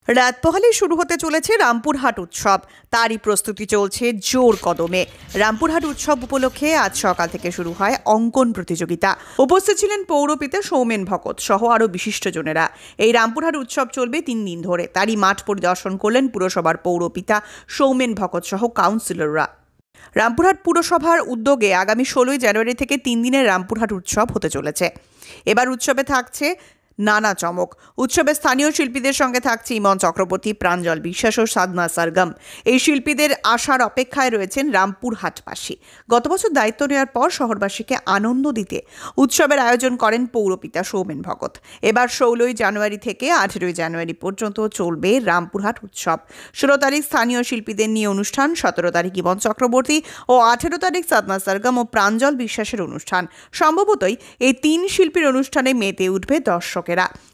রাত পোহালে শুরু হতে চলেছে রামপুরহাট উৎসব। তারই প্রস্তুতি চলছে জোর কদমে। রামপুরহাট উৎসব উপলক্ষে আজ সকাল থেকে শুরু হয় অঙ্কন প্রতিযোগিতা। উপস্থিত ছিলেন পৌরপিতা সৌমেন ভকত সহ আরও বিশিষ্টজনেরা। এই রামপুরহাট উৎসব চলবে 3 দিন ধরে। তারই মাঠ পরিদর্শন করলেন পুরসভার পৌরপিতা সৌমেন ভকত সহ কাউন্সিলররা। রামপুরহাট পুরসভার উদ্যোগে আগামী 16 জানুয়ারি থেকে 3 দিনের রামপুরহাট উৎসব হতে চলেছে। এবার উৎসবে থাকছে নানা চমক। উৎসবে স্থানীয় শিল্পীদের সঙ্গে থাকছে ইমন চক্রবর্তী, প্রাঞ্জল বিশ্বাস ও সাধনা সরগম। এই শিল্পীদের আসার অপেক্ষায় রয়েছেন রামপুরহাটবাসী। গত বছর দায়িত্ব নেওয়ার পর শহরবাসীকে আনন্দ দিতে উৎসবের আয়োজন করেন পৌরপিতা সৌমেন ভকত। এবার 16 জানুয়ারি থেকে 18 জানুয়ারি পর্যন্ত চলবে রামপুরহাট উৎসব। 16 তারিখ স্থানীয় শিল্পীদের নিয়ে অনুষ্ঠান, 17 তারিখ ইমন চক্রবর্তী ও 18 তারিখ সাধনা সরগম ও প্রাঞ্জল বিশ্বাসের অনুষ্ঠান। সম্ভবতই এই 3 শিল্পীর অনুষ্ঠানে মেতে উঠবে দর্শক।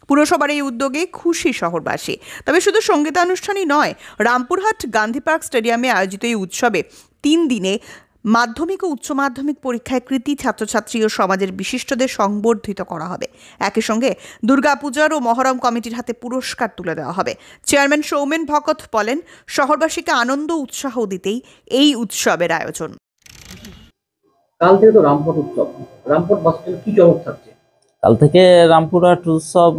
পুরসভার এই উদ্যোগে খুশি শহরবাসী। তবে শুধু সঙ্গীতানুষ্ঠানই নয়, রামপুরহাট গান্ধী পার্ক স্টেডিয়ামে আয়োজিত এই উৎসবে 3 দিনে মাধ্যমিক ও উচ্চ মাধ্যমিক পরীক্ষায় কৃতী ছাত্রছাত্রী ও সমাজের বিশিষ্টদের সংবর্ধিত করা হবে। একই সঙ্গে দুর্গাপূজার ও মহরম কমিটির হাতে পুরস্কার তুলে দেওয়া হবে। চেয়ারম্যান সৌমেন ভকত বলেন, শহরবাসীকে আনন্দ উৎসাহ দিতেই এই উৎসবের আয়োজন। কাল থেকে তো রামপুরহাট উৎসব, রামপুরহাট বাস স্ট্যান্ডে কি চমক থাকছে? কাল থেকে রামপুরহাট উৎসব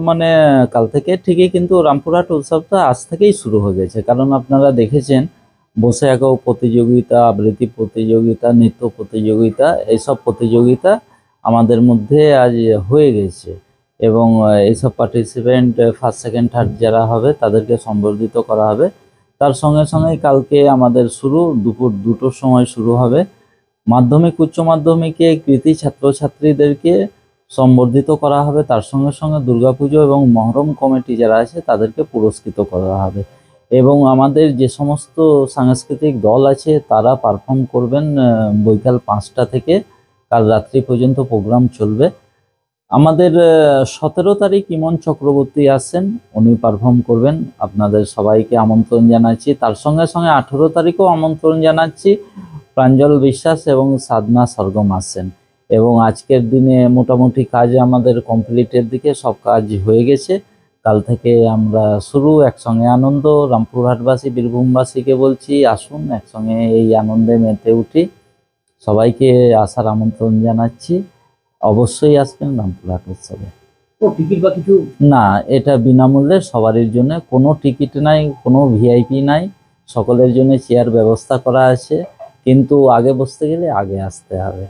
কাল থেকে ঠিকই, কিন্তু রামপুরহাট উৎসবটা আজ থেকেই শুরু হয়ে গেছে। কারণ আপনারা দেখেছেন বসে আঁকা প্রতিযোগিতা, আবৃত্তি প্রতিযোগিতা, নৃত্য প্রতিযোগিতা, এইসব প্রতিযোগিতা আমাদের মধ্যে আজ হয়ে গেছে এবং এইসব পার্টিসিপেন্ট ফার্স্ট সেকেন্ড থার্ড যারা হবে তাদেরকে সম্বর্ধিত করা হবে। তার সঙ্গে সঙ্গে কালকে আমাদের দুপুর 2টোর সময় শুরু হবে। মাধ্যমিক উচ্চ মাধ্যমিকে কৃতী ছাত্রছাত্রীদেরকে সম্বর্ধিত করা হবে। তার সঙ্গে সঙ্গে দুর্গাপুজো এবং মহরম কমিটি যারা আছে তাদেরকে পুরস্কৃত করা হবে এবং আমাদের যে সমস্ত সাংস্কৃতিক দল আছে তারা পারফর্ম করবেন। বৈকাল 5টা থেকে কাল রাত্রি পর্যন্ত প্রোগ্রাম চলবে। আমাদের 17 তারিখ ইমন চক্রবর্তী আসছেন, উনি পারফর্ম করবেন। আপনাদের সবাইকে আমন্ত্রণ জানাচ্ছি। তার সঙ্গে সঙ্গে 18 তারিখও আমন্ত্রণ জানাচ্ছি। প্রাঞ্জল বিশ্বাস এবং সাধনা সরগম আসছেন এবং আজকের দিনে মোটামুটি কাজ আমাদের কমপ্লিটের দিকে, সব কাজ হয়ে গেছে। কাল থেকে আমরা একসঙ্গে আনন্দ। রামপুরহাটবাসী, বীরভূমবাসীকে বলছি, আসুন একসঙ্গে এই আনন্দে মেতে উঠি। সবাইকে আসার আমন্ত্রণ জানাচ্ছি। অবশ্যই আসবেন রামপুরহাট উৎসবে। টিকিট বা কিছু না, এটা বিনামূল্যে সবারই জন্য, কোনো টিকিট নাই, কোনো ভিআইপি নাই, সকলের জন্য চেয়ার ব্যবস্থা করা আছে, কিন্তু আগে বসতে গেলে আগে আসতে হবে।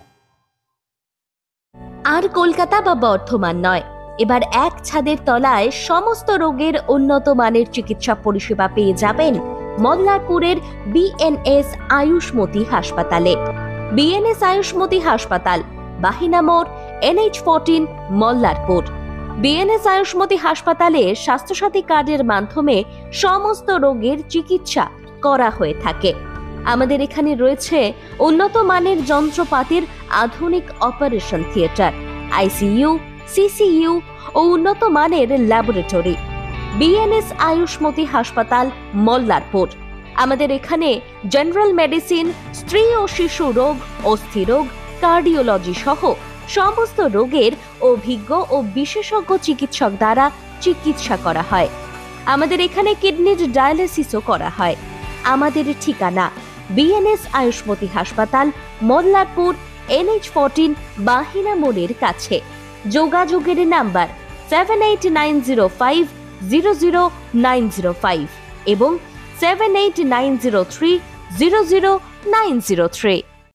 আর কলকাতা বা বর্ধমান নয়, এবার এক ছাদের তলায় সমস্ত রোগের উন্নত মানের চিকিৎসা পরিষেবা পেয়ে যাবেন মল্লারপুরের বিএনএস আয়ুষ্মতি হাসপাতালে। বিএনএস আয়ুষ্মতি হাসপাতাল, বাহিনা মোড়, NH14, মল্লারপুর। বিএনএস আয়ুষ্মতি হাসপাতালে স্বাস্থ্যসাথী কার্ডের মাধ্যমে সমস্ত রোগের চিকিৎসা করা হয়ে থাকে। আমাদের এখানে রয়েছে উন্নত মানের যন্ত্রপাতির আধুনিক অপারেশন থিয়েটার, ICU, CCU ও উন্নত মানের ল্যাবরেটরি। বিএনএস আয়ুষ্মতি হাসপাতাল, মল্লারপুর। আমাদের এখানে জেনারেল মেডিসিন, স্ত্রী ও শিশু রোগ, অস্থিরোগ, কার্ডিওলজি সহ সমস্ত রোগের অভিজ্ঞ ও বিশেষজ্ঞ চিকিৎসক দ্বারা চিকিৎসা করা হয়। আমাদের এখানে কিডনির ডায়ালিসিসও করা হয়। আমাদের ঠিকানা বিএনএস আয়ুষ্মতি হাসপাতাল, মল্লারপুর, NH14, বাহিনা মোড়ের কাছে। যোগাযোগের নাম্বার 7890500905 এবং 7890300903।